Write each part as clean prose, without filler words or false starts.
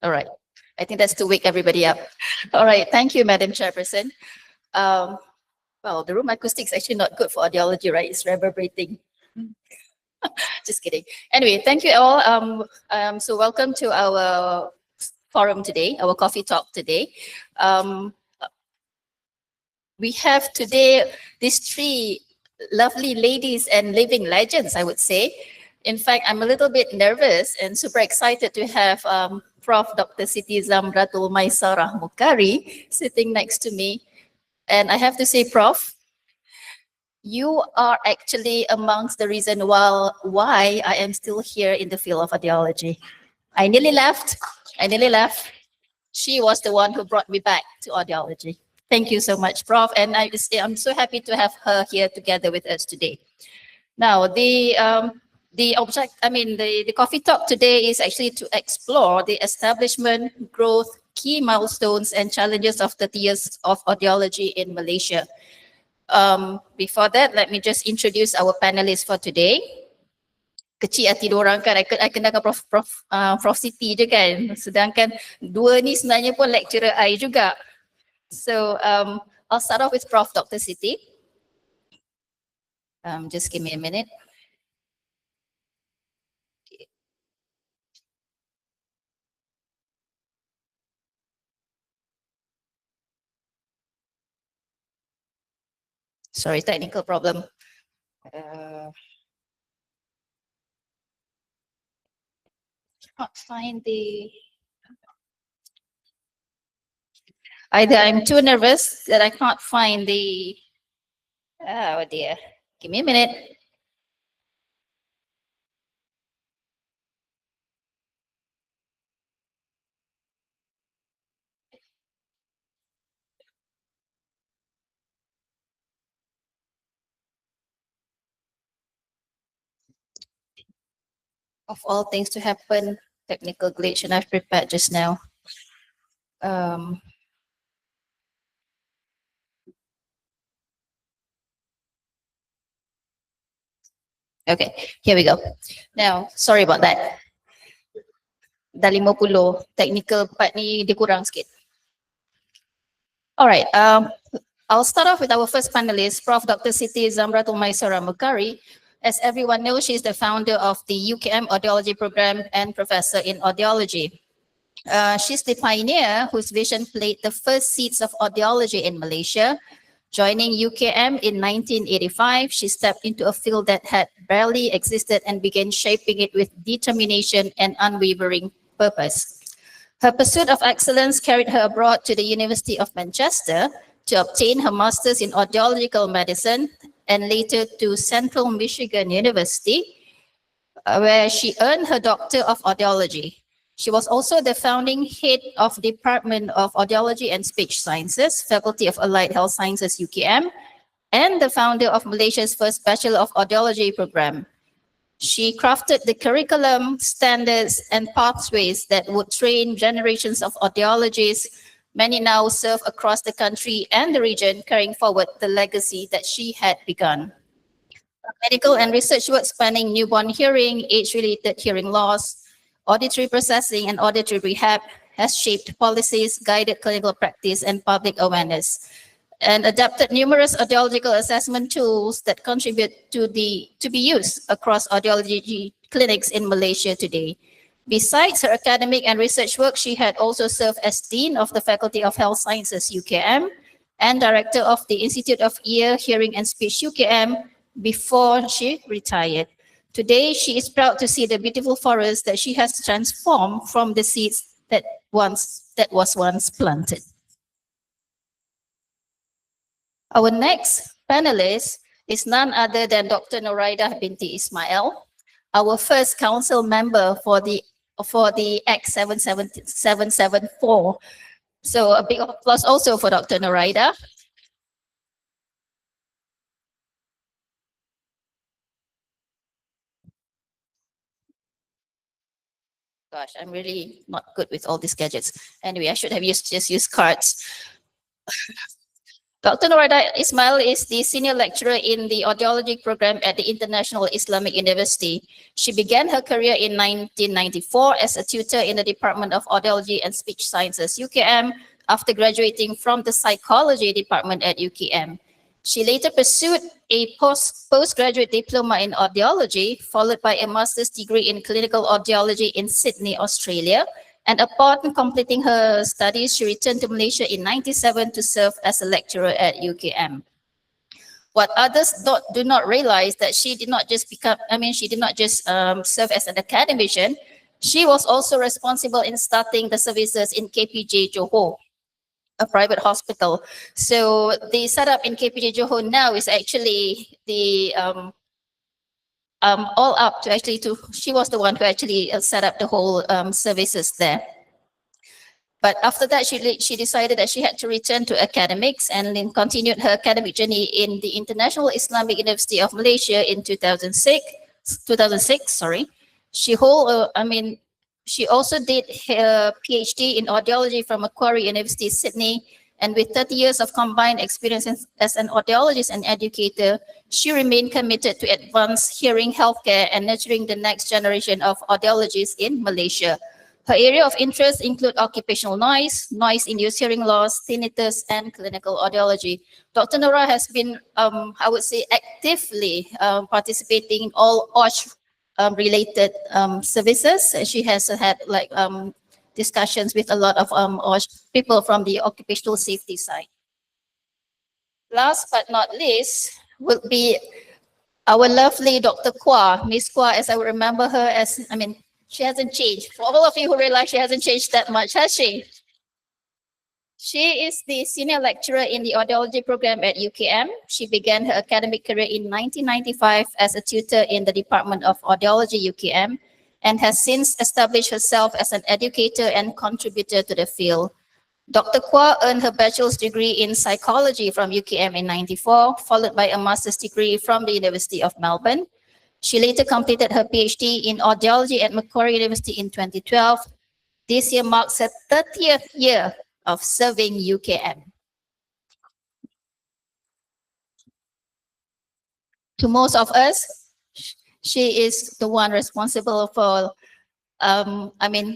All right. I think that's to wake everybody up. All right. Thank you, Madam Chairperson. Um, well, the room acoustics actually not good for audiology, right? It's reverberating. Just kidding. Anyway, thank you all. So welcome to our forum today, our coffee talk today. Um, we have today these three lovely ladies and living legends, I would say. In fact, I'm a little bit nervous and super excited to have Prof. Dr. Siti Zamratul Maisarah Mukari sitting next to me. And I have to say, Prof, you are actually amongst the reason why I am still here in the field of audiology. I nearly left. I nearly left. She was the one who brought me back to audiology. Thank you so much, Prof. And I'm so happy to have her here together with us today. Now, the coffee talk today is actually to explore the establishment, growth, key milestones, and challenges of 30 years of audiology in Malaysia. Before that, let me just introduce our panelists for today. Kecil hati diorang kan, I kenalkan Prof Siti je kan. Sedangkan dua ni sebenarnya pun lecturer I juga. So I'll start off with Prof Dr. Siti. Just give me a minute. Sorry, technical problem. Can't find the. Either I'm too nervous that I can't find the. Oh dear. Give me a minute. Of all things to happen, technical glitch, and I've prepared just now. Okay, here we go. Now, sorry about that. Dah 50, technical part ni dia kurang sikit. All right, I'll start off with our first panelist, Prof. Dr. Siti Zamratul Maisarah Mukari. As everyone knows, she's the founder of the UKM Audiology Program and professor in audiology. She's the pioneer whose vision played the first seeds of audiology in Malaysia. Joining UKM in 1985, she stepped into a field that had barely existed and began shaping it with determination and unwavering purpose. Her pursuit of excellence carried her abroad to the University of Manchester to obtain her master's in audiological medicine and later to Central Michigan University, where she earned her Doctor of Audiology. She was also the founding head of Department of Audiology and Speech Sciences, Faculty of Allied Health Sciences, UKM, and the founder of Malaysia's first Bachelor of Audiology program. She crafted the curriculum, standards, and pathways that would train generations of audiologists. Many now serve across the country and the region, carrying forward the legacy that she had begun. Medical and research work spanning newborn hearing, age-related hearing loss, auditory processing, and auditory rehab has shaped policies, guided clinical practice, and public awareness, and adapted numerous audiological assessment tools that contribute to be used across audiology clinics in Malaysia today. Besides her academic and research work, she had also served as Dean of the Faculty of Health Sciences, UKM, and Director of the Institute of Ear, Hearing and Speech, UKM, before she retired. Today, she is proud to see the beautiful forest that she has transformed from the seeds that was once planted. Our next panelist is none other than Dr. Noraida binti Ismail, our first council member for the Act 774. So a big applause also for Dr. Noraida. Gosh, I'm really not good with all these gadgets. Anyway, I should have just used cards. Dr. Norada Ismail is the senior lecturer in the audiology program at the International Islamic University. She began her career in 1994 as a tutor in the Department of Audiology and Speech Sciences, UKM, after graduating from the Psychology Department at UKM. She later pursued a postgraduate diploma in audiology, followed by a master's degree in clinical audiology in Sydney, Australia. And upon completing her studies, she returned to Malaysia in 1997 to serve as a lecturer at UKM. What others do not realize that she did not just serve as an academician. She was also responsible in starting the services in KPJ Johor, a private hospital. So the setup in KPJ Johor now is actually the all up to she was the one who actually set up the whole services there. But after that, she decided that she had to return to academics and then continued her academic journey in the International Islamic University of Malaysia in 2006. She also did her PhD in audiology from Macquarie University, Sydney. And with 30 years of combined experience as an audiologist and educator, she remained committed to advance hearing healthcare and nurturing the next generation of audiologists in Malaysia. Her area of interest include occupational noise, noise-induced hearing loss, tinnitus, and clinical audiology. Dr. Nora has been, I would say, actively participating in all OSH-related services. She has had discussions with a lot of OSH people from the occupational safety side. Last but not least will be our lovely Dr. Kwa, Miss Kwa, as I would remember her as, she hasn't changed. For all of you who realize she hasn't changed that much, has she? She is the senior lecturer in the audiology program at UKM. She began her academic career in 1995 as a tutor in the Department of Audiology, UKM, and has since established herself as an educator and contributor to the field. Dr. Kwa earned her bachelor's degree in psychology from UKM in 1994, followed by a master's degree from the University of Melbourne. She later completed her PhD in audiology at Macquarie University in 2012. This year marks her 30th year of serving UKM. To most of us, she is the one responsible for,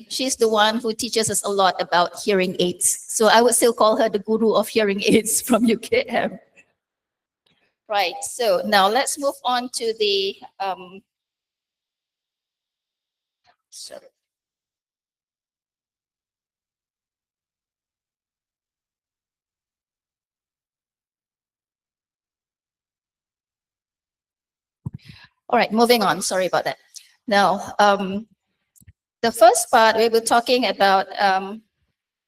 she's the one who teaches us a lot about hearing aids. So I would still call her the guru of hearing aids from UKM. Right, so now let's move on to the, all right, moving on, sorry about that. Now, the first part, we were talking about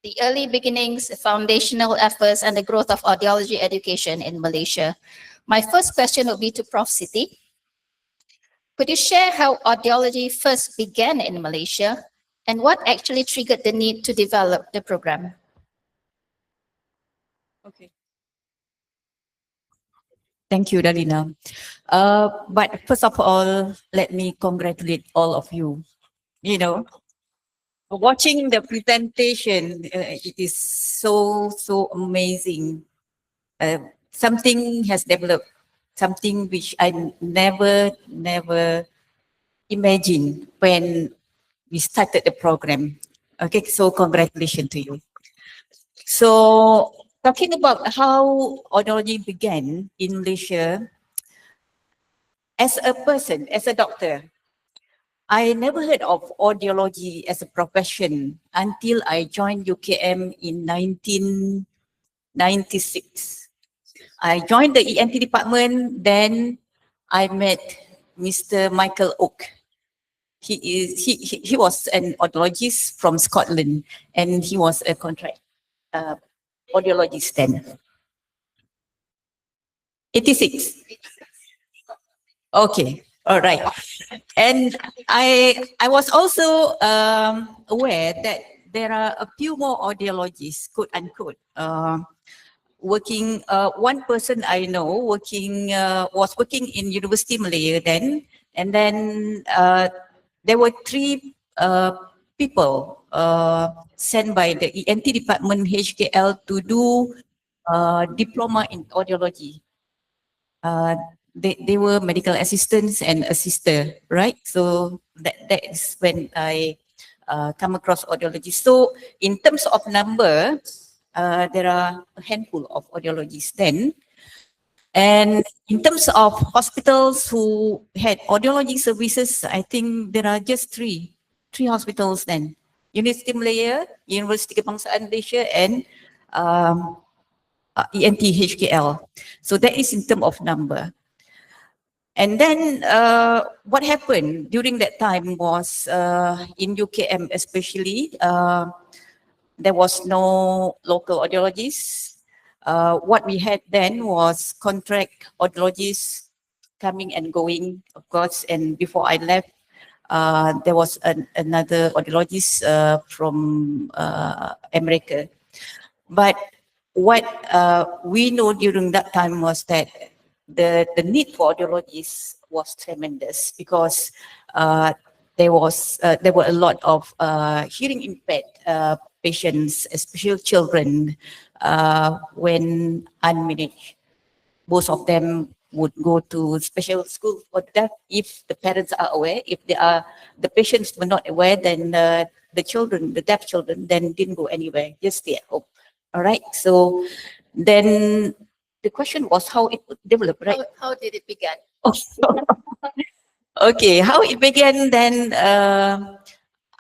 the early beginnings, foundational efforts, and the growth of audiology education in Malaysia. My first question would be to Prof. Siti. Could you share how audiology first began in Malaysia and what actually triggered the need to develop the program? Okay. Thank you, Dalina. But first of all, let me congratulate all of you. You know, watching the presentation, it is so amazing. Something has developed, something which I never imagined when we started the program. Okay, so congratulations to you. So talking about how audiology began in Malaysia, as a person, as a doctor, I never heard of audiology as a profession until I joined UKM in 1996. I joined the ENT department, then I met Mr. Michael Oak. He was an audiologist from Scotland, and he was a contract audiologist then. 86. Okay, all right. And I was also aware that there are a few more audiologists, quote unquote, working. One person I know was working in University Malaya then, and then there were 3 people sent by the ENT department HKL to do diploma in audiology. They were medical assistants and a sister, right? So that is when I come across audiology. So in terms of number, there are a handful of audiologists then. And in terms of hospitals who had audiology services, I think there are just three hospitals then. University Malaya, University Kebangsaan Malaysia, and ENT HKL. So that is in terms of number. And then what happened during that time was in UKM especially, there was no local audiologists. What we had then was contract audiologists coming and going, of course. And before I left, there was another audiologist from America. But what we know during that time was that the need for audiologists was tremendous because there were a lot of hearing impaired patients, especially children, when unmanaged. Most of them would go to special school for deaf if the parents are aware. If the patients were not aware, then the children, the deaf children, then didn't go anywhere, just stay at home. All right. So then the question was how it would develop, right? How did it begin? Okay, how it began then,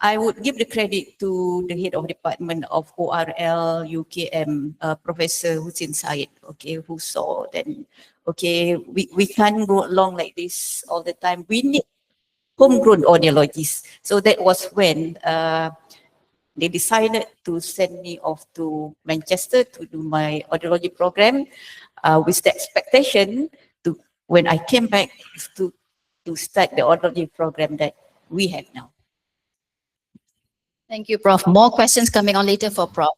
I would give the credit to the head of department of ORL UKM, Professor Hussein Said, okay, who saw then, okay, we can't go along like this all the time. We need homegrown audiologists. So that was when they decided to send me off to Manchester to do my audiology program with the expectation to, when I came back, to start the audiology program that we have now. Thank you, Prof. More questions coming on later for Prof.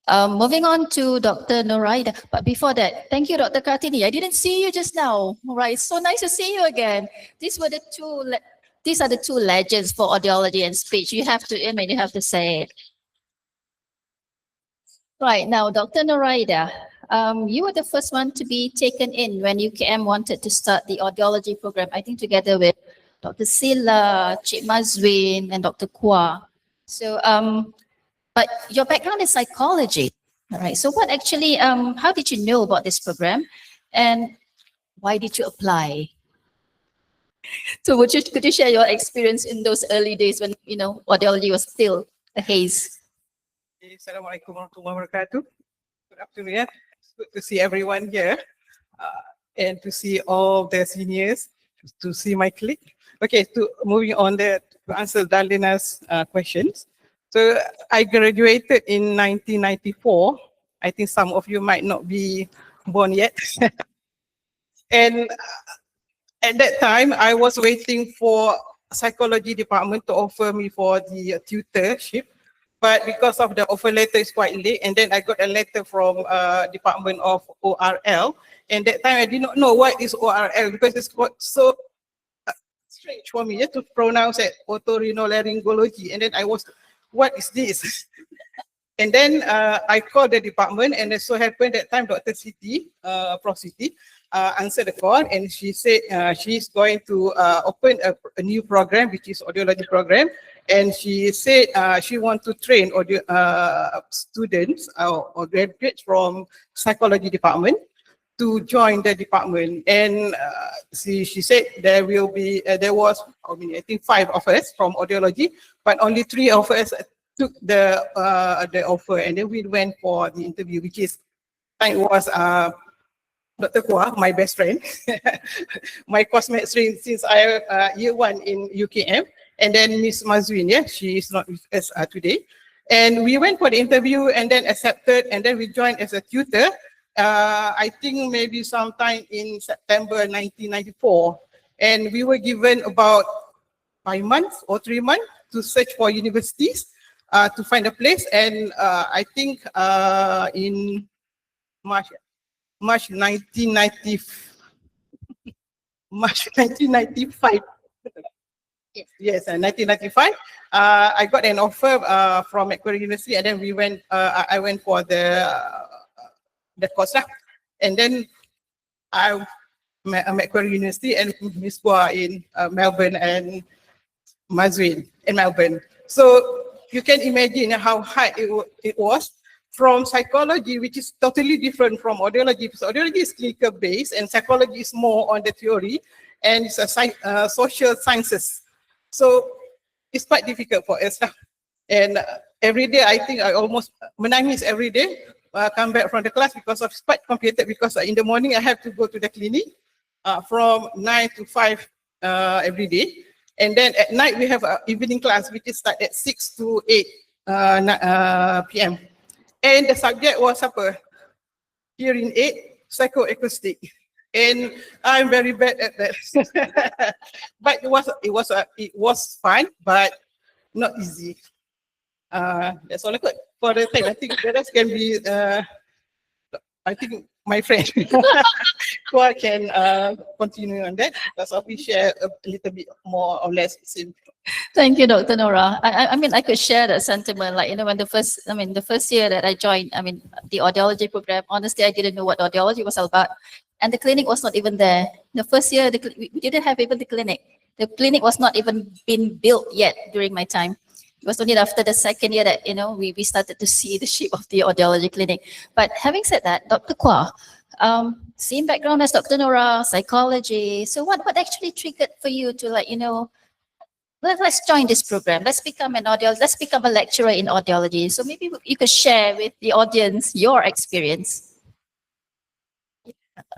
Moving on to Dr. Noraida. But before that, thank you, Dr. Kartini. I didn't see you just now. Right, it's so nice to see you again. These are the two legends for audiology and speech. You have to you have to say it. Right, now, Dr. Noraida, you were the first one to be taken in when UKM wanted to start the audiology program, I think together with Dr. Sila, Cik Mazwin, and Dr. Kwa. So, but your background is psychology, all right? So what actually, how did you know about this program and why did you apply? So could you share your experience in those early days when, audiology was still a haze? Assalamualaikum warahmatullahi wabarakatuh. Good afternoon. It's good to see everyone here and to see all the seniors, to see my clique. Okay, moving on there to answer Darlina's questions. So I graduated in 1994. I think some of you might not be born yet. And at that time, I was waiting for psychology department to offer me for the tutorship. But because of the offer letter is quite late, and then I got a letter from Department of ORL. And that time I did not know what is ORL because it's so strange for me to pronounce it, otorhinolaryngology. And then I was, what is this? And then I called the department, and it so happened that time Dr. Siti, Prof. Siti, answered the call, and she said she's going to open a new program, which is audiology program. And she said she wants to train students or graduates from psychology department to join the department. And she said there was, I think 5 of us from audiology, but only 3 of us took the offer, and then we went for the interview, which was Dr. Kwa, my best friend, my classmate since I year 1 in UKM, and then Miss Mazwin, she is not with us today. And we went for the interview and then accepted, and then we joined as a tutor. I think maybe sometime in September 1994, and we were given about 5 months or 3 months to search for universities to find a place. And I think in March 1995. Yes, 1995. I got an offer from Macquarie University, and then I went for the that course lah. And then I met Macquarie University and Miss Gua in Melbourne and Mazwin in Melbourne. So you can imagine how hard it was from psychology, which is totally different from audiology. Because audiology is clinical based and psychology is more on the theory and it's a social sciences. So it's quite difficult for us. And every day, I think I almost menangis every day. Come back from the class because of it's quite complicated because in the morning I have to go to the clinic from 9 to 5 every day. And then at night we have an evening class which is start at 6 to 8 p.m. And the subject was hearing aid, psychoacoustic. And I'm very bad at that. But it was fun, but not easy. That's all I could for the thing. I think the rest can be I think my friend who can continue on that because I'll share a little bit more or less same. Thank you, Dr. Nora. I mean, I could share that sentiment. Like, you know, when the first year that I joined, the audiology program, honestly, I didn't know what audiology was all about. And the clinic was not even there. The first year, we didn't have even the clinic. The clinic was not even been built yet during my time. It was only after the second year that, you know, we started to see the shape of the audiology clinic. But having said that, Dr. Kwa, same background as Dr. Nora, psychology. So what actually triggered for you to, like, you know, let's join this program. Let's become an audiologist. Let's become a lecturer in audiology. So maybe you could share with the audience your experience.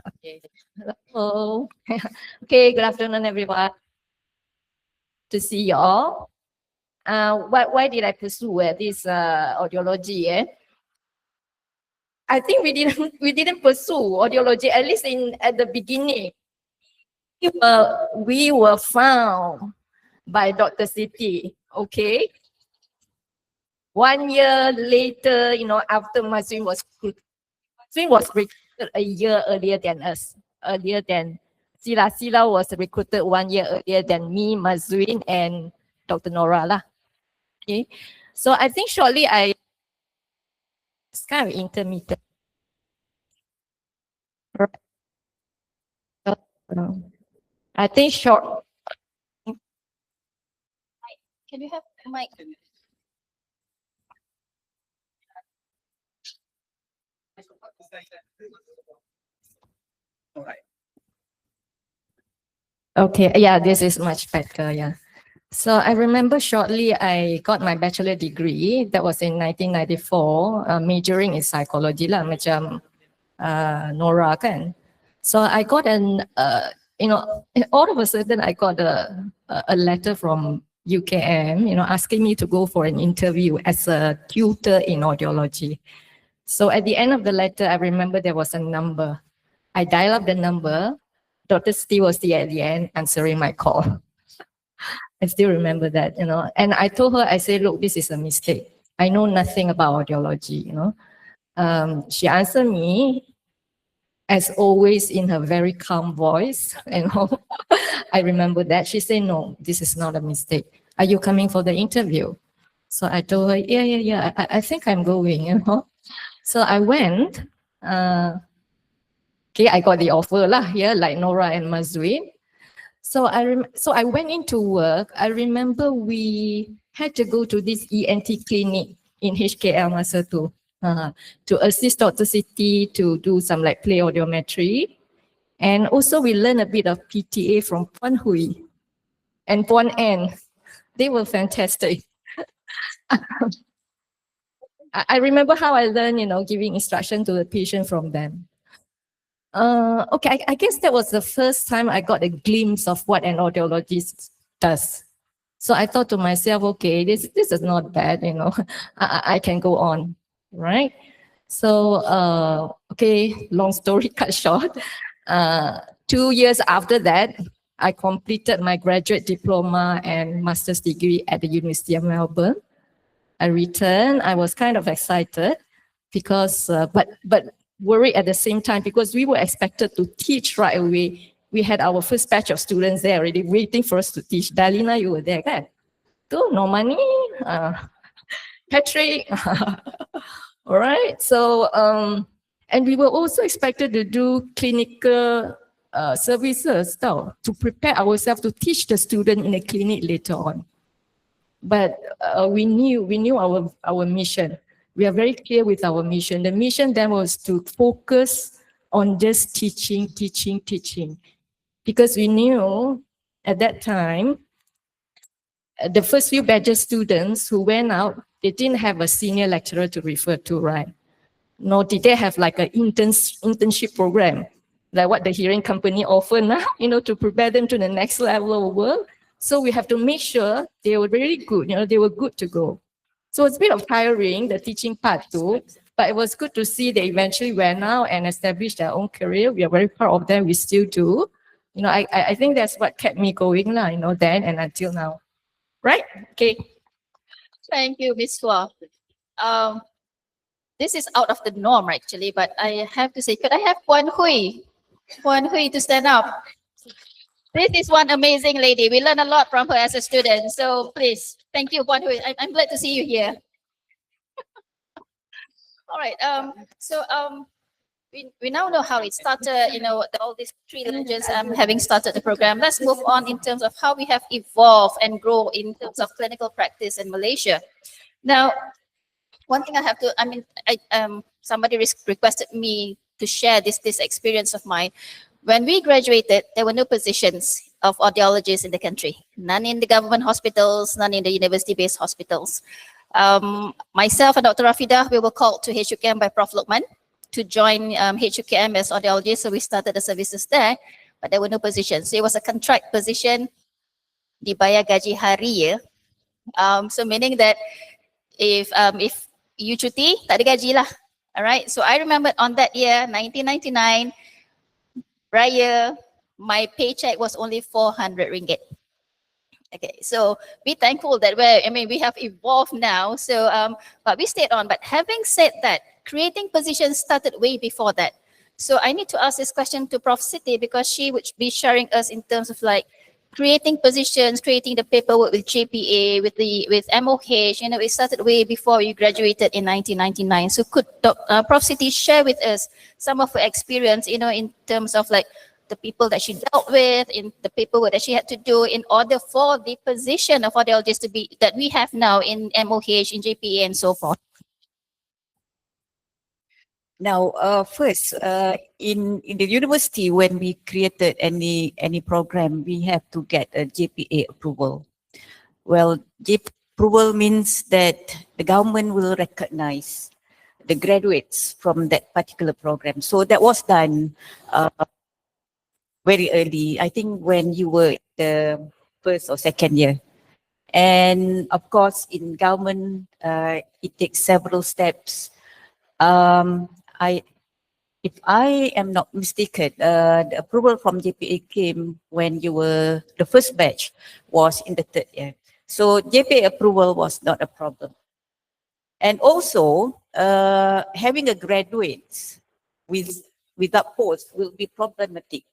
Okay. Hello. Okay, good afternoon, everyone. To see you all. Why did I pursue this audiology? I think we didn't pursue audiology, at least at the beginning. We were found by Dr. Siti. Okay. 1 year later, you know, after Mazwin was recruited a year earlier than us, earlier than Sila. Sila was recruited 1 year earlier than me, Mazwin, and Dr. Nora lah. Okay, so I think shortly it's kind of intermittent. I think short. Can you have a mic? All right. Okay, yeah, this is much better, yeah. So I remember shortly I got my bachelor degree. That was in 1994, majoring in psychology lah, macam Nora kan. So I got you know, all of a sudden I got a letter from UKM, you know, asking me to go for an interview as a tutor in audiology. So at the end of the letter, I remember there was a number. I dialed up the number. Dr. Steve was there at the end answering my call. I still remember that, you know. And I told her, I said, look, this is a mistake. I know nothing about audiology, you know. She answered me, as always, in her very calm voice, you know. I remember that. She said, no, this is not a mistake. Are you coming for the interview? So I told her, yeah, I think I'm going, you know. So I went. Okay, I got the offer lah, yeah, like Nora and Mazwin. So I went into work. I remember we had to go to this ENT clinic in HKL masa tu to assist Dr. Siti to do some like play audiometry. And also we learned a bit of PTA from Puan Hui and Puan N. They were fantastic. I remember how I learned, you know, giving instruction to the patient from them. Okay, I guess that was the first time I got a glimpse of what an audiologist does. So I thought to myself, okay, this is not bad, you know, I can go on, right? So, okay, long story cut short. 2 years after that, I completed my graduate diploma and master's degree at the University of Melbourne. I returned. I was kind of excited because, but worried at the same time because we were expected to teach right away. We had our first batch of students there already waiting for us to teach. Dalina, you were there, kan? Tu, Normani, Patrick. All right. So And we were also expected to do clinical services to prepare ourselves to teach the student in a clinic later on. But we knew our mission. We are very clear with our mission. The mission then was to focus on just teaching, because we knew at that time, the first few batches students who went out, they didn't have a senior lecturer to refer to, right? Nor did they have like an internship program, like what the hearing company offer now, to prepare them to the next level of work. So we have to make sure they were really good, they were good to go. So it's a bit of tiring, the teaching part too, but it was good to see they eventually went out and established their own career. We are very proud of them, we still do. I think that's what kept me going, then and until now. Right? Okay. Thank you, Ms. Hua. This is out of the norm actually, but I have to say, could I have Puan Hui to stand up? This is one amazing lady. We learn a lot from her as a student. So please, thank you, Puan Hui. I'm glad to see you here. All right. We now know how it started, all these 3 legends having started the program. Let's move on in terms of how we have evolved and grow in terms of clinical practice in Malaysia. Now, one thing I have to, somebody requested me to share this experience of mine. When we graduated, there were no positions of audiologists in the country. None in the government hospitals, none in the university-based hospitals. Myself and Dr. Rafida, we were called to HUKM by Prof. Lokman to join HUKM as audiologists. So we started the services there, but there were no positions. So it was a contract position, dibayar gaji hari ya. So meaning that if you cuti, tak ada gaji lah. All right. So I remember on that year, 1999, Raya, my paycheck was only 400 ringgit. Okay, so be thankful that we have evolved now. So, but we stayed on. But having said that, creating positions started way before that. So I need to ask this question to Prof. Siti because she would be sharing us in terms of like creating positions, creating the paperwork with JPA, with MOH. It started way before you graduated in 1999. So could Prof. Siti share with us some of her experience, in terms of like the people that she dealt with, in the paperwork that she had to do in order for the position of audiologist to be that we have now in MOH, in JPA, and so forth. Now, first, in the university, when we created any program, we have to get a JPA approval. Well, JPA approval means that the government will recognize the graduates from that particular program. So that was done very early, I think when you were the first or second year. And of course, in government, it takes several steps. If I am not mistaken, the approval from JPA came when you were, the first batch was in the 3rd year. So JPA approval was not a problem. And also, having a graduate without post will be problematic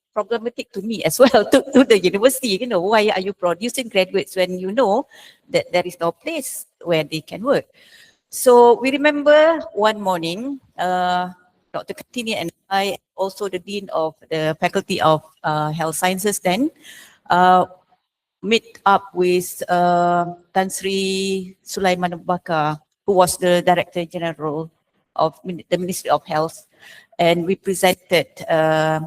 to me as well, to the university. Why are you producing graduates when you know that there is no place where they can work? So we remember one morning, Dr. Kartini and I, also the Dean of the Faculty of Health Sciences then, meet up with Tan Sri Sulaiman Abu Bakar, who was the Director General of the Ministry of Health. And we presented a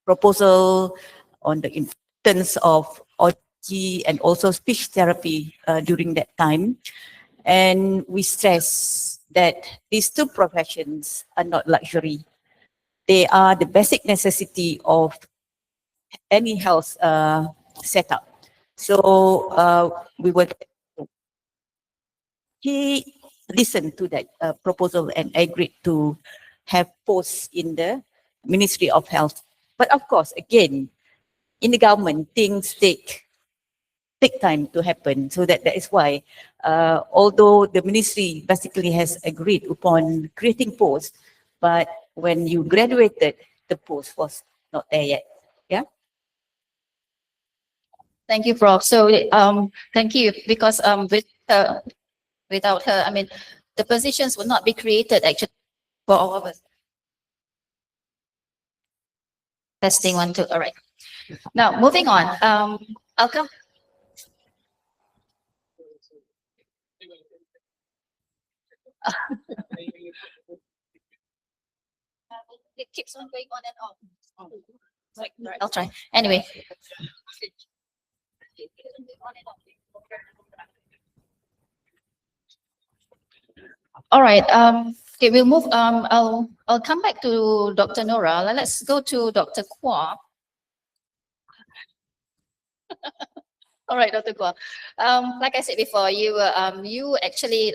proposal on the importance of audiology and also speech therapy during that time. And we stress that these 2 professions are not luxury. They are the basic necessity of any health setup. So he listened to that proposal and agreed to have posts in the Ministry of Health. But of course, again, in the government, things take time to happen. So that is why, although the ministry basically has agreed upon creating posts, but when you graduated, the post was not there yet. Yeah. Thank you, Prof. So, thank you, because without her, the positions would not be created actually for all of us. Testing 1, 2. All right. Now moving on. I'll come. It keeps on going on and on. Right, I'll try. Anyway. All right. Okay, we'll move. I'll come back to Dr. Nora. Let's go to Dr. Kwa. All right, Dr. Kwa. Like I said before, you actually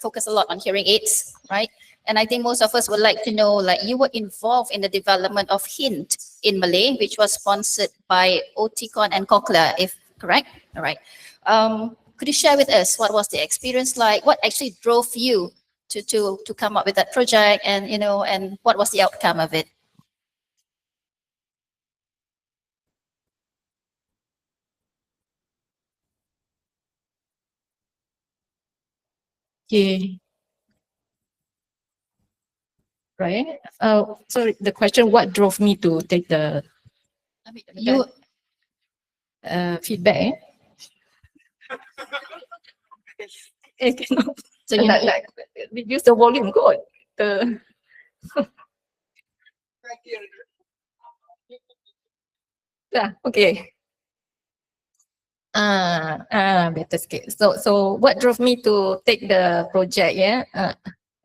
focus a lot on hearing aids, right? And I think most of us would like to know, like, you were involved in the development of HINT in Malay, which was sponsored by Oticon and Cochlear, if correct. All right. Could you share with us what was the experience like? What actually drove you to come up with that project, and and what was the outcome of it? Okay. Right. So the question, what drove me to take the You feedback? so you know, Reduce the volume, good. Yeah, okay. Better scale. So what drove me to take the project? Yeah,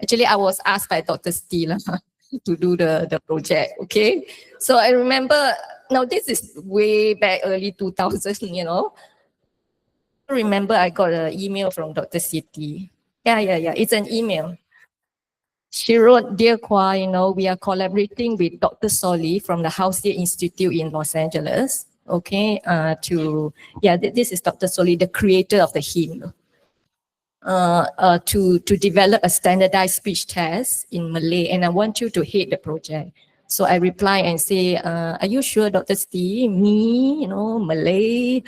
actually I was asked by Dr. Steele to do the project. Okay, so I remember, now this is way back early 2000. I remember I got an email from Dr. Siti. Yeah. It's an email. She wrote, "Dear Kwa, we are collaborating with Dr. Soli from the House Ear Institute in Los Angeles. Okay, this is Dr. Soli, the creator of the HIM, to develop a standardized speech test in Malay, and I want you to head the project." So I reply and say, "Are you sure, Dr. Steve? Me, Malay?"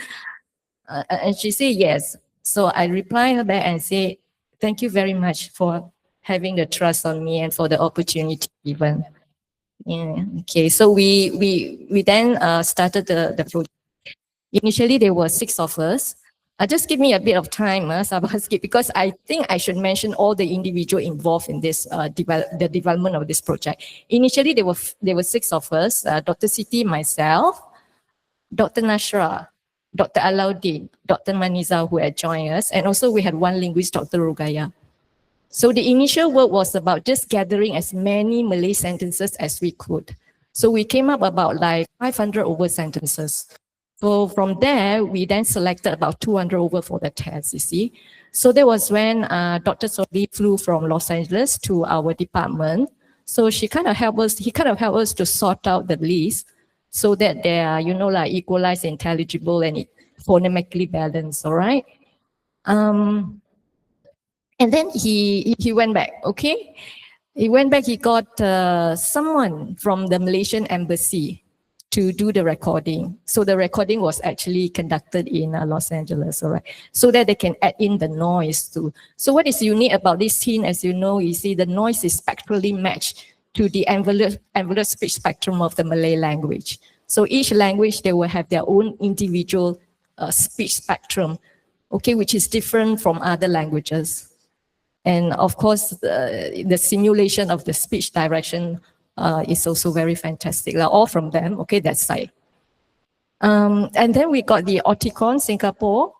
And she said yes. So I reply her back and say, "Thank you very much for having the trust on me and for the opportunity given." Yeah. Okay. So we then started the project. Initially, there were 6 of us. Just give me a bit of time, Sabah, because I think I should mention all the individuals involved in this the development of this project. Initially, there were 6 of us: Dr. Siti, myself, Dr. Nashra, Dr. Alauddin, Dr. Maniza, who had joined us, and also we had one linguist, Dr. Rugaya. So the initial work was about just gathering as many Malay sentences as we could. So we came up about like 500 over sentences. So from there, we then selected about 200 over for the test, you see. So that was when Dr. Soli flew from Los Angeles to our department. So he kind of helped us to sort out the list so that they are, like equalized, intelligible, and phonemically balanced, all right? And then he went back, okay? He went back, he got someone from the Malaysian embassy to do the recording. So the recording was actually conducted in Los Angeles, all right? So that they can add in the noise too. So what is unique about this scene, as you know, you see the noise is spectrally matched to the envelope speech spectrum of the Malay language. So each language, they will have their own individual speech spectrum, okay, which is different from other languages. And of course, the simulation of the speech direction is also very fantastic, all from them, okay, that side. And then we got the Oticon Singapore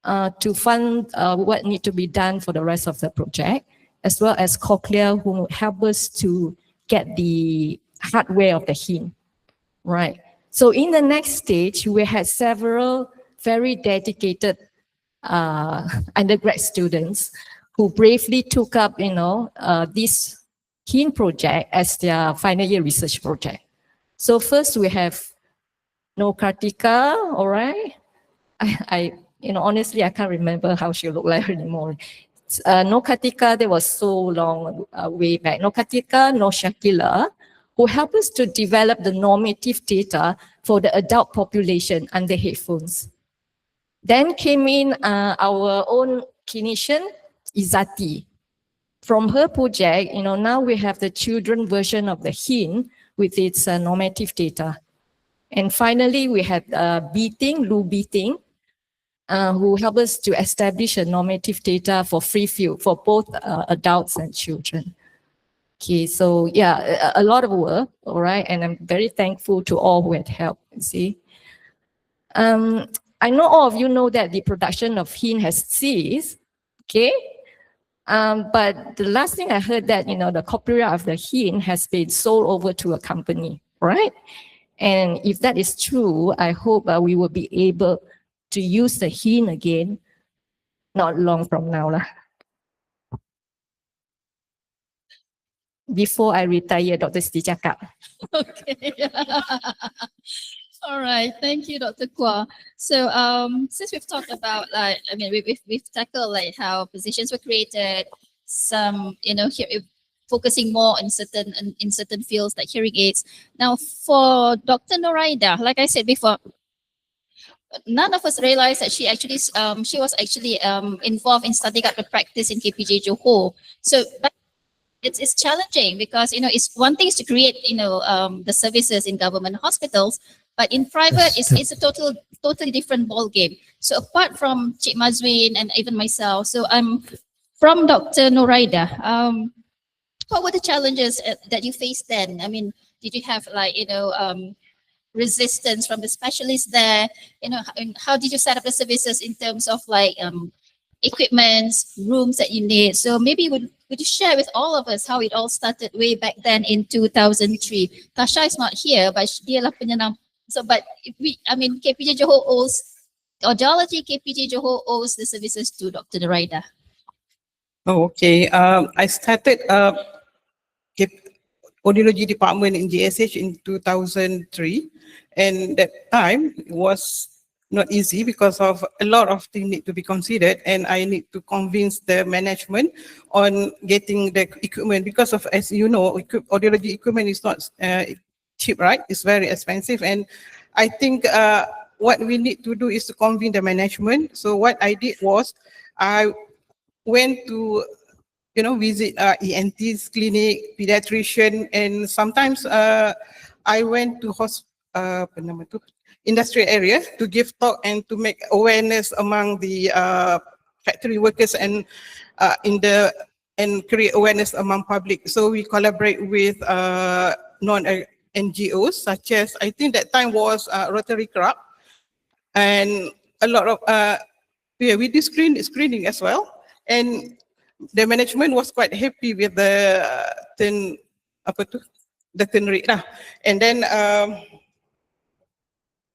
to fund what need to be done for the rest of the project, as well as Cochlear, who help us to get the hardware of the HIM, right? So in the next stage, we had several very dedicated undergrad students who bravely took up, this HIM project as their final year research project. So first we have Kartika, all right? Honestly, I can't remember how she looked like anymore. Kartika, that was so long way back. Kartika, Shakila, who helped us to develop the normative data for the adult population under headphones. Then came in our own clinician, Izati. From her project, now we have the children version of the HIN, with its normative data. And finally, we had Lou Beating, who helped us to establish a normative data for free field for both adults and children. Okay, so yeah, a lot of work, all right, and I'm very thankful to all who had helped, you see. I know all of you know that the production of HIN has ceased, okay? But the last thing I heard that, the copyright of the HIN has been sold over to a company, right? And if that is true, I hope we will be able to use the HIN again, not long from now. Before I retire, Dr. Siti cakap. Okay. All right, thank you, Dr. Kwa. So, since we've talked about we've tackled like how positions were created, some focusing more on certain fields like hearing aids. Now, for Dr. Noraida, like I said before, none of us realized that she was actually involved in studying up the practice in KPJ Johor. So it's challenging because it's one thing is to create the services in government hospitals, but in private it's a totally different ball game. So apart from Cik Mazwin and even myself, so I'm from Dr. Noraida. What were the challenges that you faced then? I mean, did you have resistance from the specialists there? And how did you set up the services in terms of equipment, rooms that you need? So maybe would you share with all of us how it all started way back then in 2003? Tasha is not here, but dia lah penyenam. So, but KPJ Johor owes Audiology. KPJ Johor owes the services to Dr. Noraida. Oh, okay. I started Audiology department in GSH in 2003, and that time it was not easy because of a lot of things need to be considered, and I need to convince the management on getting the equipment because of, as you know, audiology equipment is not cheap, right? It's very expensive, and I think what we need to do is to convince the management. So what I did was I went to visit ENT's clinic, pediatrician, and sometimes I went to industry area to give talk and to make awareness among the factory workers and and create awareness among public. So we collaborate with non-NGOs such as, I think that time was Rotary Club, and a lot of we did screening as well, and the management was quite happy with the turn rate lah. And then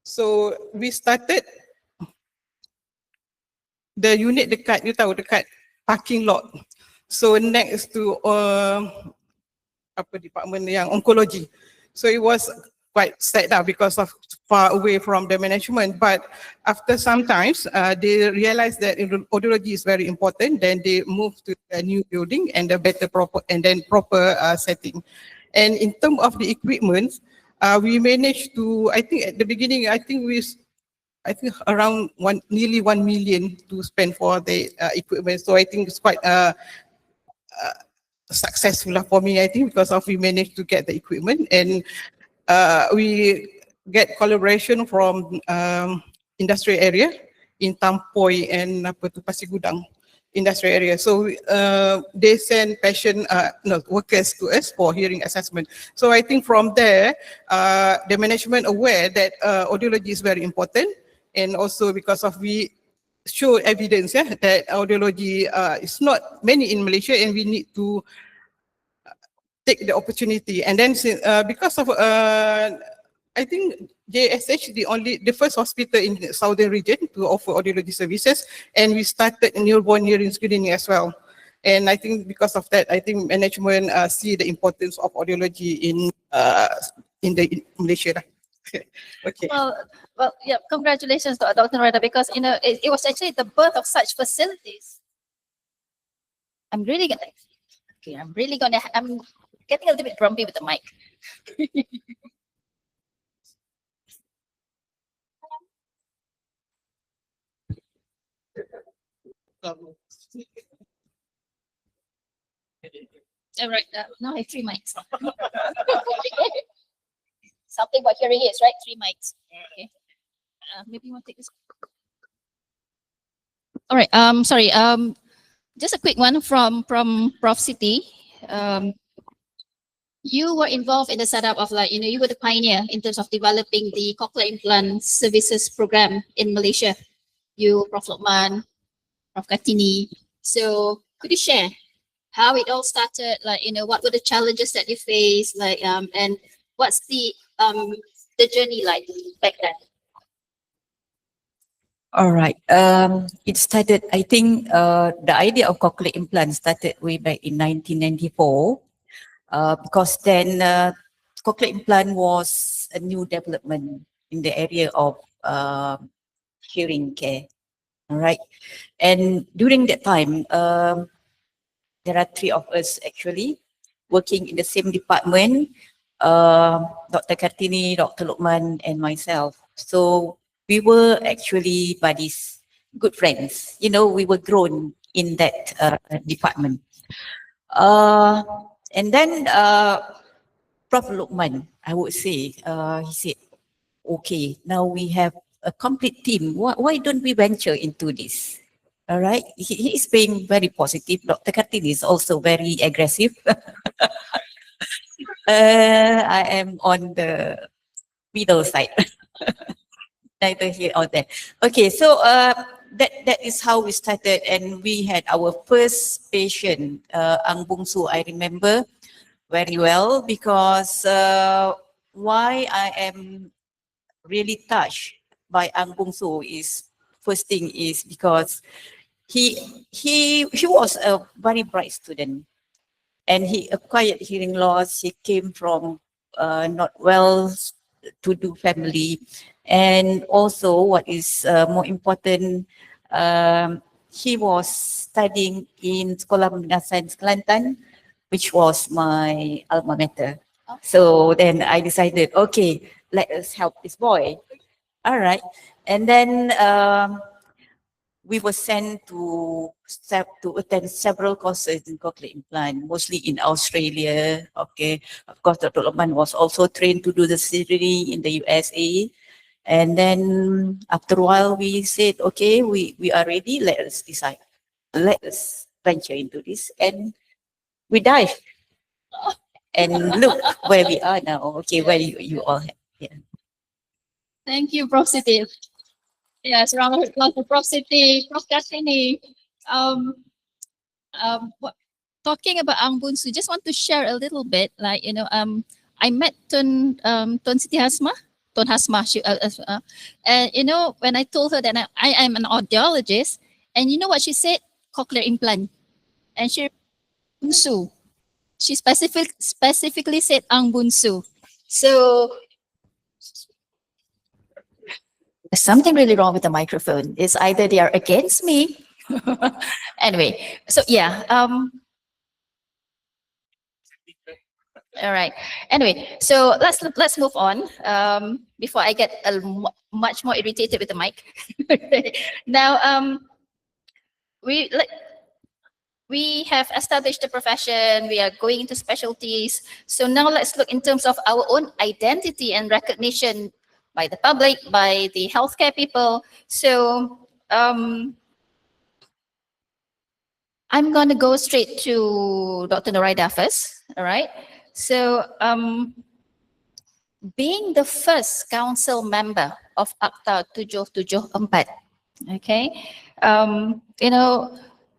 so we started the unit dekat parking lot. So next to department yang oncology. So it was quite sad now because of far away from the management. But after some times, they realized that audiology is very important. Then they moved to a new building and a proper setting. And in terms of the equipment, we managed to, I think at the beginning, I think around nearly 1 million to spend for the equipment. So I think it's quite successful for me, I think, because we managed to get the equipment, and we get collaboration from industry area in Tampoi and Pasir Gudang industry area. So they send workers to us for hearing assessment. So I think from there, the management aware that audiology is very important, and also because we show evidence that audiology is not many in Malaysia, and we need to take the opportunity. And then because of I think JSH the first hospital in the southern region to offer audiology services, and we started newborn hearing screening as well. And I think because of that, I think management see the importance of audiology in Malaysia. Okay. Well, yeah. Congratulations to Dr. Noraida, because it was actually the birth of such facilities. I'm getting a little bit grumpy with the mic. All right, now I have 3 mics. something about hearing aids, right? 3 mics. Okay. Maybe you want to take this. All right. Sorry. Just a quick one from Prof City. You were involved in the setup of you were the pioneer in terms of developing the cochlear implant services program in Malaysia. You, Prof Lokman, Prof Kartini. So could you share how it all started? What were the challenges that you faced? And what's the journey like back then? All right. It started, I think, the idea of cochlear implant started way back in 1994, because then cochlear implant was a new development in the area of hearing care. All right. And during that time, there are 3 of us actually working in the same department, Dr. Kartini, Dr. Lokman, and myself. So we were actually buddies, good friends. We were grown in that department. And then Prof. Lokman, I would say, he said, okay, now we have a complete team. Why don't we venture into this? All right. He is being very positive. Dr. Kartini is also very aggressive. I am on the middle side. Neither here or there. Okay, so that is how we started, and we had our first patient, Ang Bungsu. I remember very well, because why I am really touched by Ang Bungsu is, first thing is because he was a very bright student, and he acquired hearing loss. He came from not well to do family, and also what is more important, he was studying in Sekolah Menengah Sains Kelantan, which was my alma mater. So then I decided, okay, let us help this boy. All right. And then we were sent to attend several courses in cochlear implant, mostly in Australia. Okay. Of course, Dr. Lokman was also trained to do the surgery in the USA. And then after a while, we said, okay, we are ready. Let us decide. Let us venture into this. And we dived. And look where we are now. Okay, where you all have. Yeah. Thank you, Prof City. Yes, round of applause for Prof City, Prof Kartini. Talking about Ang Bungsu, just want to share a little bit. I met Tun Siti Hasma, Tun Hasma, and when I told her that I am an audiologist, and you know what she said? Cochlear implant, and she Bungsu. She specifically said Ang Bungsu. So there's something really wrong with the microphone. It's either they are against me. Anyway, so yeah. All right. Anyway, so let's move on. Before I get much more irritated with the mic. Now, we have established the profession. We are going into specialties. So now let's look in terms of our own identity and recognition by the public, by the healthcare people. So I'm going to go straight to Dr. Noraida first. All right. So being the first council member of Akta 774, okay,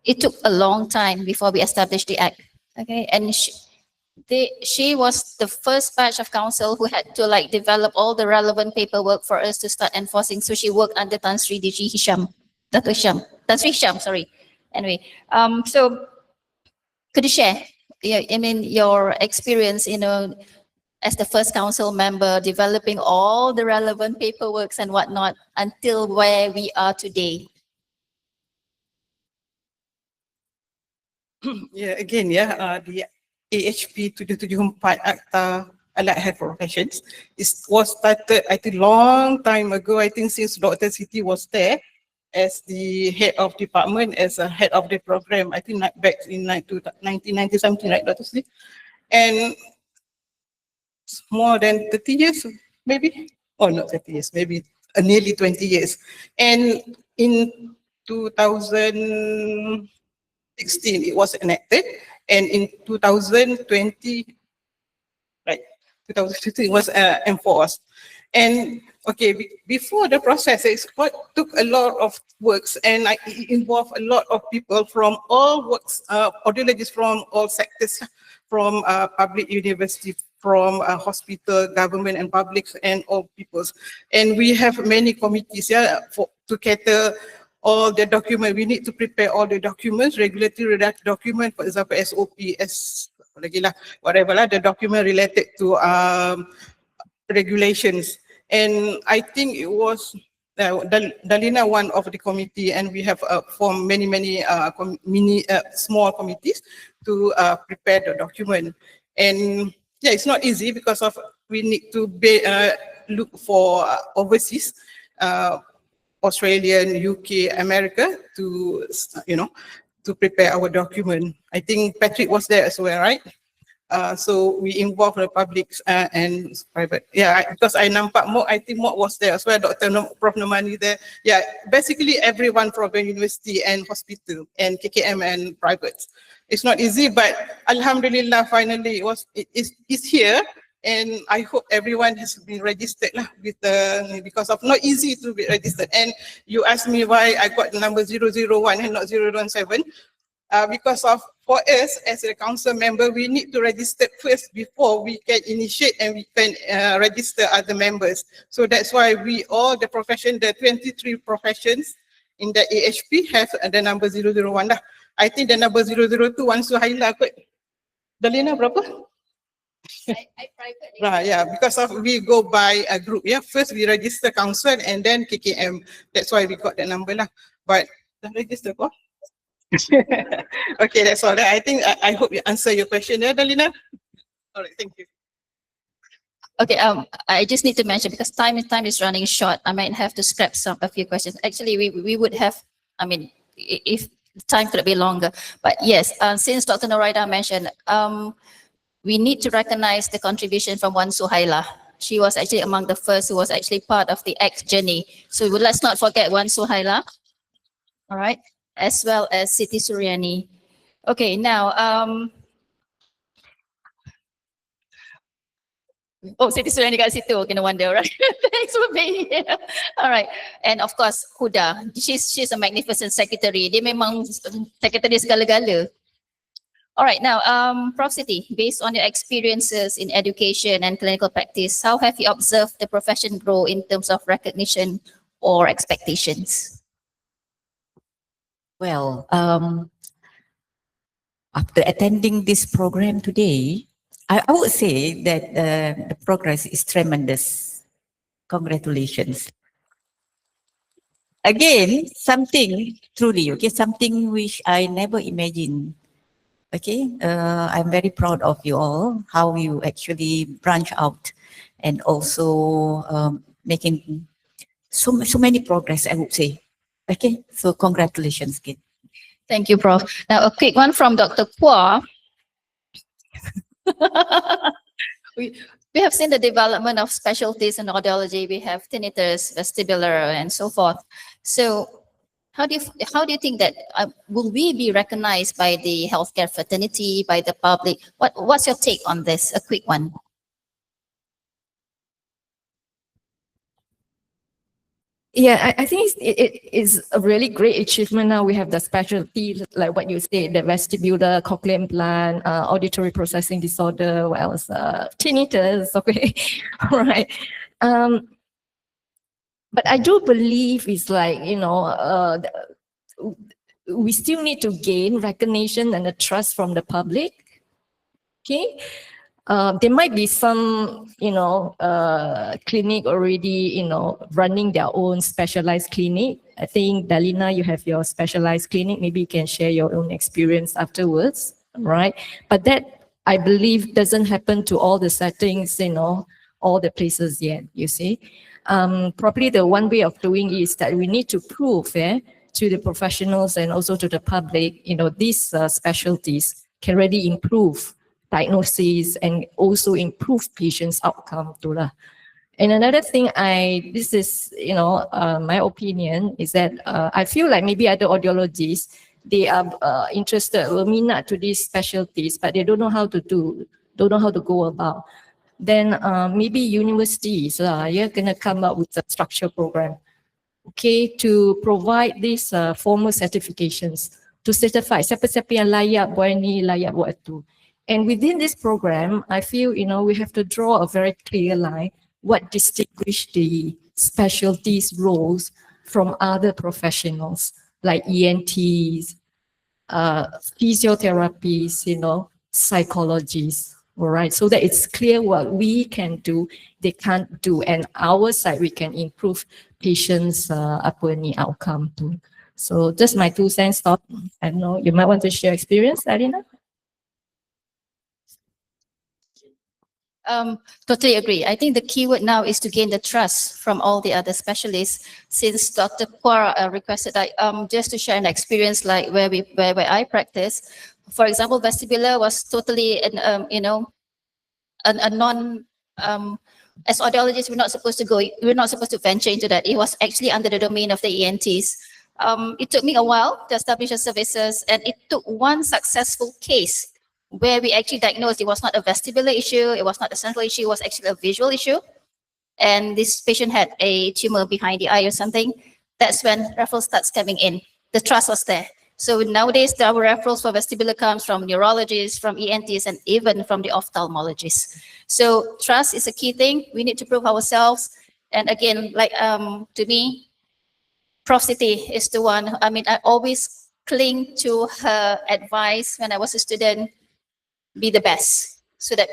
it took a long time before we established the act. Okay, and she was the first batch of council who had to develop all the relevant paperwork for us to start enforcing. So she worked under Tan Sri Hisham. Sorry. Anyway, so could you share? Your experience, as the first council member, developing all the relevant paperworks and whatnot until where we are today. The AHP 774 Akta Allied Health Professions was started, I think, long time ago. I think since Dr. Siti was there as the head of department, as a head of the program. I think back in 1990 something, right, Dr. Siti? And more than 30 years maybe, or not 30 years, maybe nearly 20 years. And in 2016, it was enacted, and in 2020, right, 2015 was enforced. And okay, before the process, took a lot of works, and it involved a lot of people from all works, audiologists from all sectors, from public university, from hospital, government and public, and all peoples. And we have many committees, yeah, to cater all the document. We need to prepare all the documents, regulatory document, for example, SOPs, whatever, the document related to regulations. And I think it was Dalina, one of the committee, and we have formed many small committees to prepare the document. And yeah, it's not easy because of we need to look for overseas, Australian, UK, America, to to prepare our document. I think Patrick was there as well, right? So we involve the public and private. Yeah, because I nampak Mok, I think Mok was there as well, Prof. Nomani there. Yeah, basically everyone from the university and hospital and KKM and private. It's not easy, but Alhamdulillah, finally it's here. And I hope everyone has been registered with because of not easy to be registered. And you asked me why I got the number 001 and not 017. Because for us as a council member, we need to register first before we can initiate and we can register other members. So that's why all the profession, the 23 professions in the AHP have the number 001 dah. I think the number 002 Wan Suhaila kot. Dalina berapa? I private. Right, yeah, because we go by a group. Yeah, first we register council and then KKM. That's why we got the number lah. But dah register kok? Okay, that's all. I think I hope you answer your question there, Dalina. All right, thank you. Okay, I just need to mention, because time is running short, I might have to scrap a few questions. Actually, we would have, I mean, if time could be longer. But yes, since Dr. Noraida mentioned, we need to recognize the contribution from Wan Suhaila. She was actually among the first who was actually part of the ACT journey. So let's not forget Wan Suhaila. All right, as well as Siti Suryani. Okay, now, oh, Siti Suryani kat situ, kena wonder, right? Thanks for being here. All right, and of course, Huda, she's a magnificent secretary. Dia memang secretary segala-gala. All right, now, Prof. Siti, based on your experiences in education and clinical practice, how have you observed the profession grow in terms of recognition or expectations? Well, after attending this program today, I would say that the progress is tremendous. Congratulations. Again, something truly, okay, something which I never imagined. Okay, I'm very proud of you all, how you actually branch out and also making so many progress, I would say. Okay, so congratulations again. Thank you, Prof. Now, a quick one from Dr. Kwa. we have seen the development of specialties in audiology. We have tinnitus, vestibular, and so forth. So, how do you think that will we be recognized by the healthcare fraternity, by the public? What's your take on this? A quick one. Yeah, I think it is a really great achievement now. We have the specialty, like what you said, the vestibular, cochlear implant, auditory processing disorder, what else? Tinnitus, okay, all right. But I do believe it's like, we still need to gain recognition and the trust from the public, okay? There might be some, clinic already, running their own specialized clinic. I think, Dalina, you have your specialized clinic. Maybe you can share your own experience afterwards, right? But that, I believe, doesn't happen to all the settings, all the places yet, you see. Probably the one way of doing is that we need to prove to the professionals and also to the public, these specialties can really improve diagnosis and also improve patients' outcome too lah. And another thing this is, my opinion is that I feel like maybe other audiologists, they are interested or minat to these specialties, but they don't know how to go about. Then maybe universities, gonna come up with a structure program, okay, to provide these formal certifications to certify siapa-siapa yang layak buat ni, layak buat tu. And within this program, I feel, we have to draw a very clear line what distinguish the specialties roles from other professionals like ENTs, physiotherapists, psychologists, all right? So that it's clear what we can do, they can't do, and our side, we can improve patients' outcome too. So just my 2 cents thought. I don't know, you might want to share experience, Alina? Totally agree. I think the key word now is to gain the trust from all the other specialists. Since Dr. Kwar requested that, just to share an experience like where I practice. For example, vestibular was totally a non. As audiologists, we're not supposed to venture into that. It was actually under the domain of the ENTs. It took me a while to establish the services, and it took one successful case where we actually diagnosed it was not a vestibular issue, it was not a central issue, it was actually a visual issue. And this patient had a tumor behind the eye or something. That's when referral starts coming in. The trust was there. So nowadays, our referrals for vestibular comes from neurologists, from ENTs, and even from the ophthalmologists. So trust is a key thing. We need to prove ourselves. And again, like to me, Prof. Siti is the one. I mean, I always cling to her advice when I was a student. Be the best, so that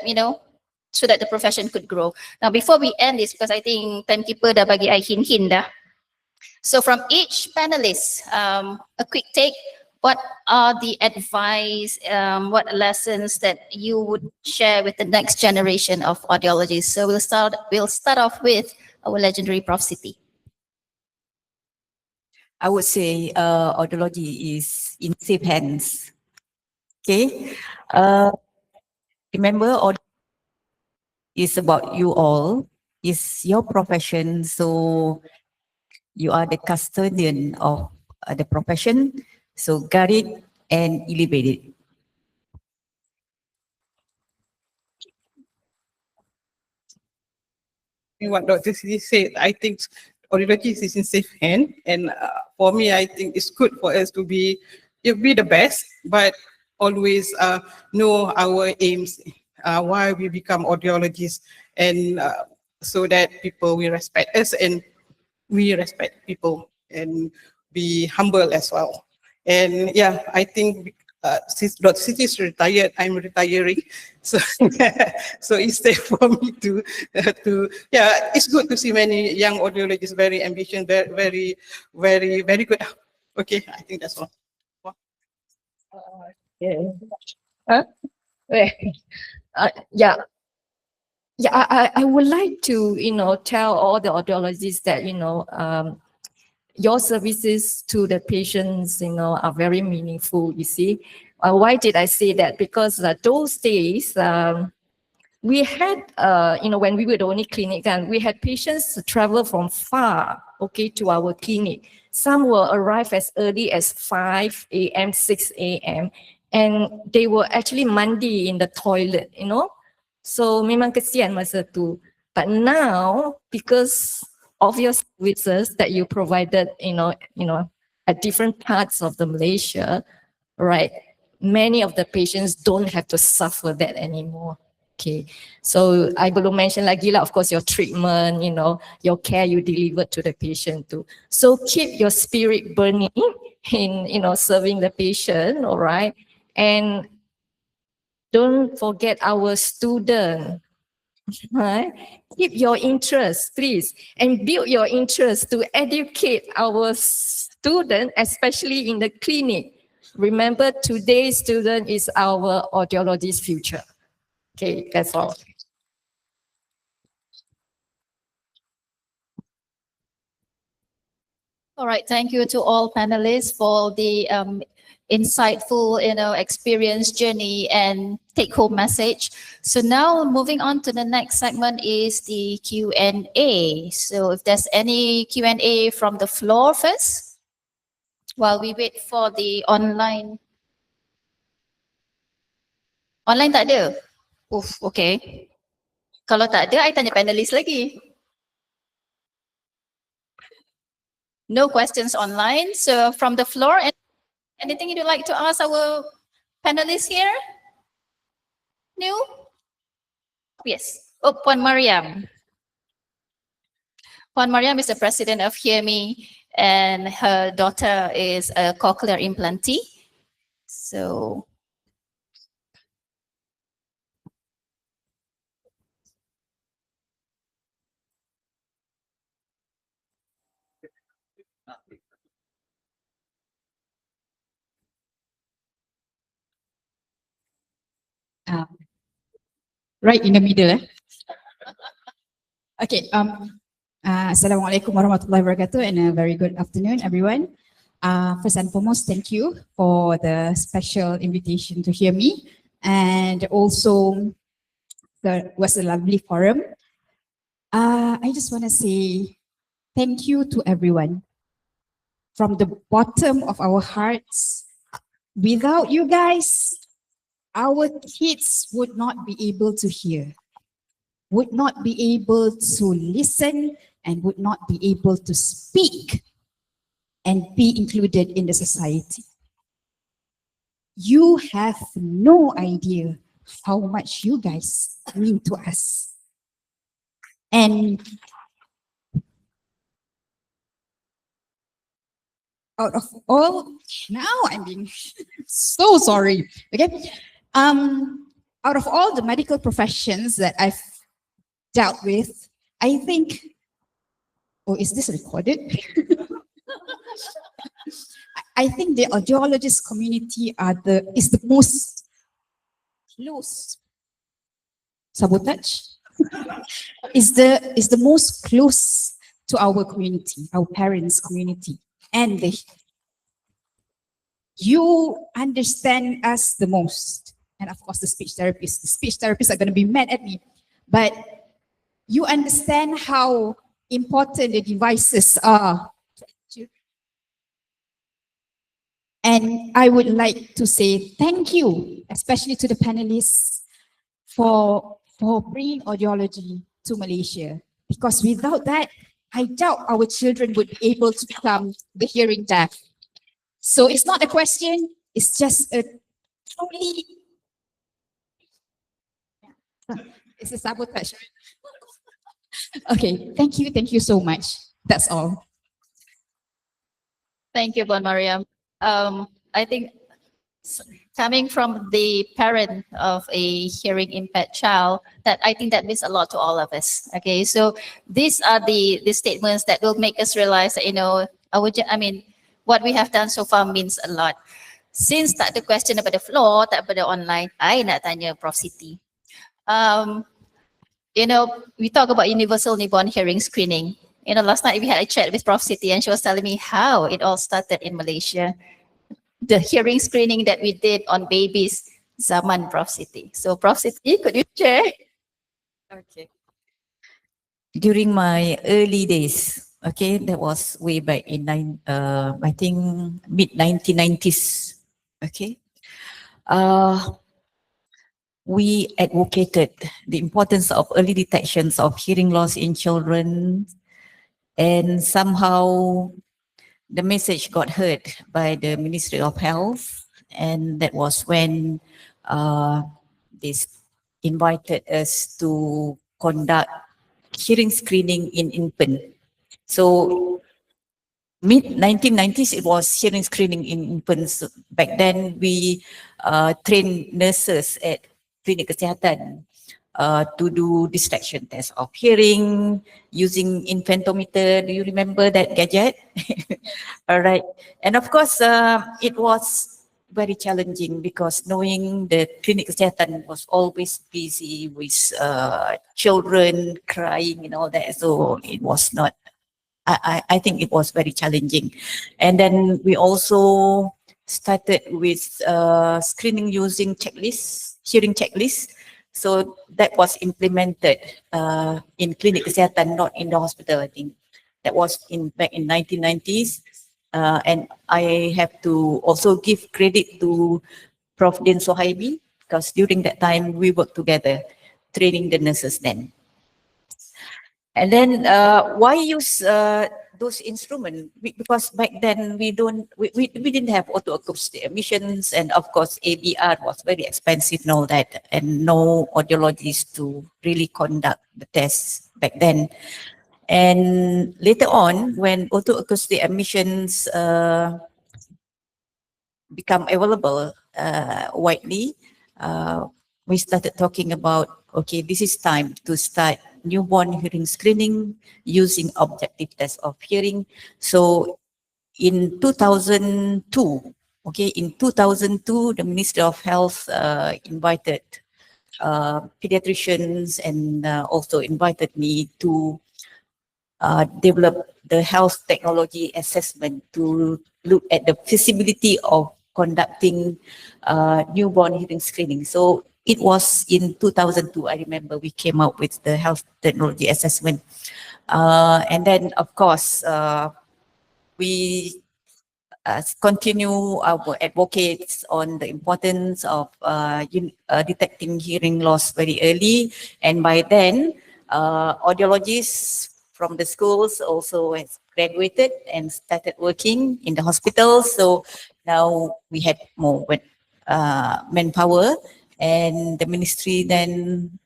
so that the profession could grow. Now, before we end this, because I think timekeeper dah bagi I hint dah. So from each panelist, a quick take. What are the advice? What lessons that you would share with the next generation of audiologists? So we'll start off with our legendary Prof. Siti. I would say audiology is in safe hands. Okay. Remember, it's about you all. It's your profession, so you are the custodian of the profession. So guard it and elevate it. What Dr. Siti said, I think audiology is in safe hand, and for me, I think it's good for us to be the best, but always know our aims, why we become audiologists, and so that people will respect us and we respect people and be humble as well. And yeah, I think since Dr. Siti is retired, I'm retiring. So so it's safe for me to yeah, it's good to see many young audiologists, very ambitious, very good. Okay, I think that's all. Yeah. Huh? Yeah. Yeah, I would like to, tell all the audiologists that, your services to the patients, are very meaningful, you see. Why did I say that? Because those days, we had, when we were the only clinic, and we had patients travel from far, okay, to our clinic. Some will arrive as early as 5 a.m., 6 a.m., and they were actually mandi in the toilet, So memang kesian masa tu. But now, because of your services that you provided, at different parts of the Malaysia, right? Many of the patients don't have to suffer that anymore. Okay, so I belum mention lagi lah, of course, your treatment, your care you delivered to the patient too. So keep your spirit burning in, serving the patient, all right? And don't forget our student, right? Keep your interest, please, and build your interest to educate our student, especially in the clinic. Remember, today's student is our audiologist's future. Okay, that's all. All right, thank you to all panelists for the insightful, experience journey and take-home message. So now moving on to the next segment is the Q&A. So if there's any Q&A from the floor first, while we wait for the online. Online tak ada? Okay. Kalau tak ada, I tanya panelis lagi. No questions online. So from the floor, anything you'd like to ask our panelists here? New? Yes. Oh, Puan Mariam. Puan Mariam is the president of Hear Me, and her daughter is a cochlear implantee. So right in the middle. Okay. Assalamualaikum warahmatullahi wabarakatuh, and a very good afternoon, everyone. First and foremost, thank you for the special invitation to hear me, and also that was a lovely forum. I just want to say thank you to everyone from the bottom of our hearts. Without you guys, our kids would not be able to hear, would not be able to listen, and would not be able to speak and be included in the society. You have no idea how much you guys mean to us. And out of all, now I'm being so sorry, okay? Out of all the medical professions that I've dealt with, I think, oh, is this recorded? I think the audiologist community is the most close. Sabotage? is the most close to our community, our parents' community. And you understand us the most. And of course, the speech therapists. The speech therapists are going to be mad at me. But you understand how important the devices are. And I would like to say thank you, especially to the panelists, for bringing audiology to Malaysia. Because without that, I doubt our children would be able to become the hearing deaf. So it's not a question, it's just a truly, it's a sabotage. Okay, thank you so much. That's all. thank you, Puan Mariam. I think coming from the parent of a hearing impaired child, that I think that means a lot to all of us. Okay, so these are the statements that will make us realize that, what we have done so far means a lot. Since tak ada question daripada floor, tak daripada online, I nak tanya Prof. Siti. We talk about universal newborn hearing screening. Last night we had a chat with Prof. Siti, and she was telling me how it all started in Malaysia. The hearing screening that we did on babies, zaman Prof. Siti. So Prof. Siti, could you share? Okay. During my early days, okay, that was way back in I think mid-1990s. Okay, we advocated the importance of early detections of hearing loss in children, and somehow the message got heard by the Ministry of Health, and that was when they invited us to conduct hearing screening in infant. So mid-1990s, it was hearing screening in infants. Back then, we trained nurses at klinik kesihatan to do distraction test of hearing using infantometer. Do you remember that gadget? All right. And of course, it was very challenging because knowing the klinik kesihatan was always busy with children crying and all that. So it was not I think it was very challenging. And then we also started with screening using checklists, hearing checklists. So that was implemented in clinic kesihatan, not in the hospital, I think. That was back in 1990s. And I have to also give credit to Prof. Din Sohaibi, because during that time we worked together, training the nurses then. And then why use those instruments? Because back then we didn't have auto-acoustic emissions, and of course ABR was very expensive and all that, and no audiologists to really conduct the tests back then. And later on, when auto-acoustic emissions become available widely, we started talking about, okay, this is time to start newborn hearing screening using objective test of hearing. So in 2002, the Ministry of Health invited pediatricians and also invited me to develop the health technology assessment to look at the feasibility of conducting newborn hearing screening. So it was in 2002, I remember we came out with the health technology assessment. And then of course, we continue our advocates on the importance of detecting hearing loss very early. And by then, audiologists from the schools also has graduated and started working in the hospitals. So now we had more manpower, and the ministry then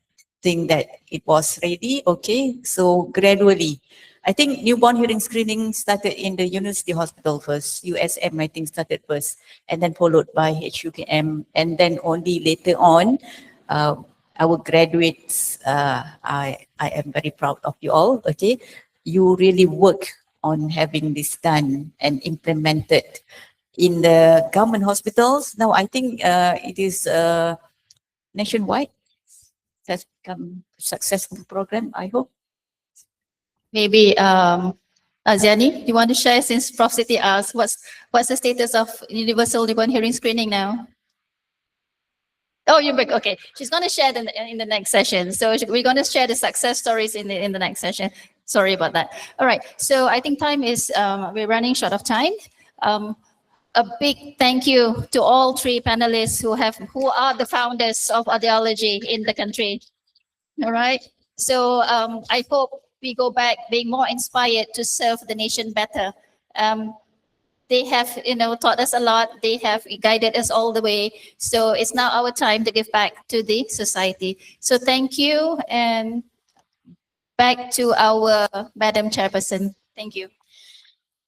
think that it was ready. Okay, so gradually, I think newborn hearing screening started in the university hospital first. USM, I think, started first, and then followed by HUKM, and then only later on, our graduates. I am very proud of you all. Okay, you really work on having this done and implemented in the government hospitals. Now I think it is nationwide. Has become a successful program, I hope. Maybe Aziani, you want to share, since Prof Siti asked, what's the status of universal newborn hearing screening now? Oh, okay. She's going to share in the next session. So we're going to share the success stories in the next session. Sorry about that. All right. So I think time is we're running short of time. A big thank you to all three panelists who are the founders of audiology in the country. All right. So I hope we go back being more inspired to serve the nation better. They have, taught us a lot. They have guided us all the way. So it's now our time to give back to the society. So thank you, and back to our Madam Chairperson. Thank you.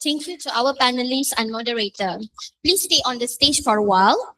Thank you to our panelists and moderator. Please stay on the stage for a while.